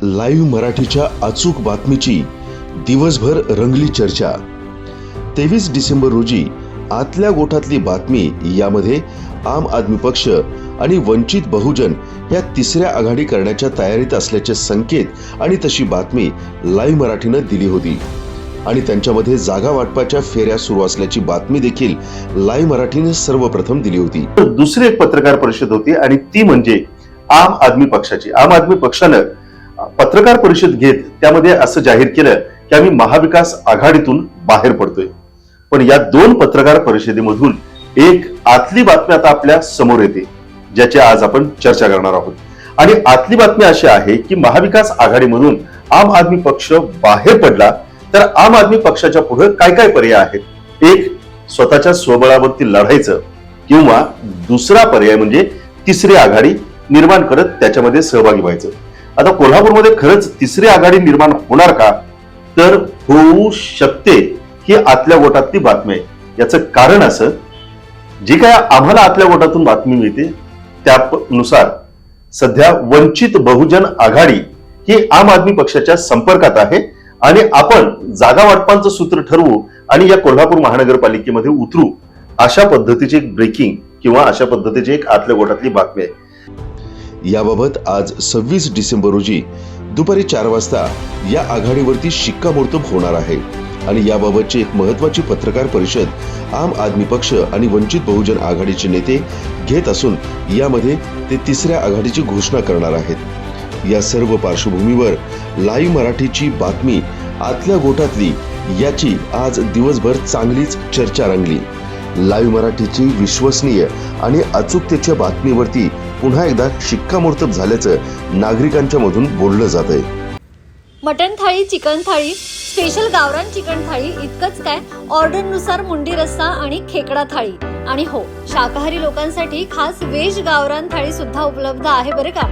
Live मराठीच्या अचूक बातमीची दिवसभर रंगली चर्चा। 23 डिसेंबर रोजी आतल्या गोठातली बातमी यामध्ये आम आदमी पक्ष आणि वंचित बहुजन या तिसऱ्या आघाडी करण्याच्या तयारीत असल्याचे संकेत आणि तशी बातमी लाईव्ह मराठीने दिली होती आणि त्यांच्यामध्ये जागा वाटपाच्या फेऱ्या सुरू असल्याची बातमी देखील लाईव्ह मराठीने सर्वप्रथम दिली होती। दुसरी एक पत्रकार परिषद होती आणि ती म्हणजे आम आदमी पक्षाची। आम आदमी पक्षाने पत्रकार परिषद घेत त्यामध्ये असं जाहीर केलं की आम्ही महाविकास आघाडीतून बाहेर पडतोय। पण या दोन पत्रकार परिषदेमधून एक आतली बातमी आता आपल्या समोर येते ज्याची आज आपण चर्चा करणार आहोत। आणि आतली बातमी अशी आहे की महाविकास आघाडीमधून आम आदमी पक्ष बाहेर पडला तर आम आदमी पक्षाच्या पुढे काय काय पर्याय आहेत। एक, स्वतःच्या स्वबळावरती लढायचं किंवा दुसरा पर्याय म्हणजे तिसरी आघाडी निर्माण करत त्याच्यामध्ये सहभागी व्हायचं। आता कोल्हापूरमध्ये खरंच तिसरी आघाडी निर्माण होणार का? तर होऊ शकते ही आतल्या गोटातली बातमी आहे। याचं कारण असं, जी काय आम्हाला आतल्या गोटातून बातमी मिळते त्यानुसार सध्या वंचित बहुजन आघाडी ही आम आदमी पक्षाच्या संपर्कात आहे आणि आपण जागा वाटपांचं सूत्र ठरवू आणि या कोल्हापूर महानगरपालिकेमध्ये उतरू, अशा पद्धतीची एक ब्रेकिंग किंवा अशा पद्धतीची एक आतल्या गोटातली बातमी आहे। याबाबत आज 26 डिसेंबर रोजी दुपारी 4 वाजता या आघाडीवरती शिक्कामोर्तब होणार आहे आणि याबाबतची एक महत्त्वाची पत्रकार परिषद आम आदमी पक्ष आणि वंचित बहुजन आघाडीचे नेते घेत असून यामध्ये ते तिसऱ्या आघाडीची घोषणा करणार आहेत। या सर्व पार्श्वभूमीवर लाईव्ह मराठीची बातमी आतल्या गोठातली याची आज दिवसभर चांगलीच चर्चा रंगली। लाईव्ह मराठीची विश्वसनीय आणि अचूकतेच्या बातमीवरती पुन्हा एकदा शिक्कामोर्तब झाल्याचं नागरिकांच्या मधून बोललं जात आहे। मटन थाळी, चिकन थाळी, स्पेशल गावरान चिकन थाळी इतकंच काय, ऑर्डरनुसार मुंडी रस्सा आणि खेकडा थाळी आणि हो, शाकाहारी लोकांसाठी खास व्हेज गावरान थाळी सुद्धा उपलब्ध आहे बरं का।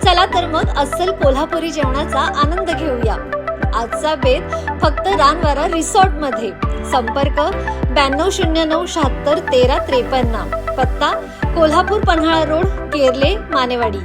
चला तर मग अस्सल कोल्हापुरी जेवणाचा आनंद घेऊया। आजचा बेत फक्त रानवारा रिसॉर्ट मध्ये। संपर्क 9209761353, पत्ता कोल्हापूर पन्हाळा रोड, केरले, मानेवाडी।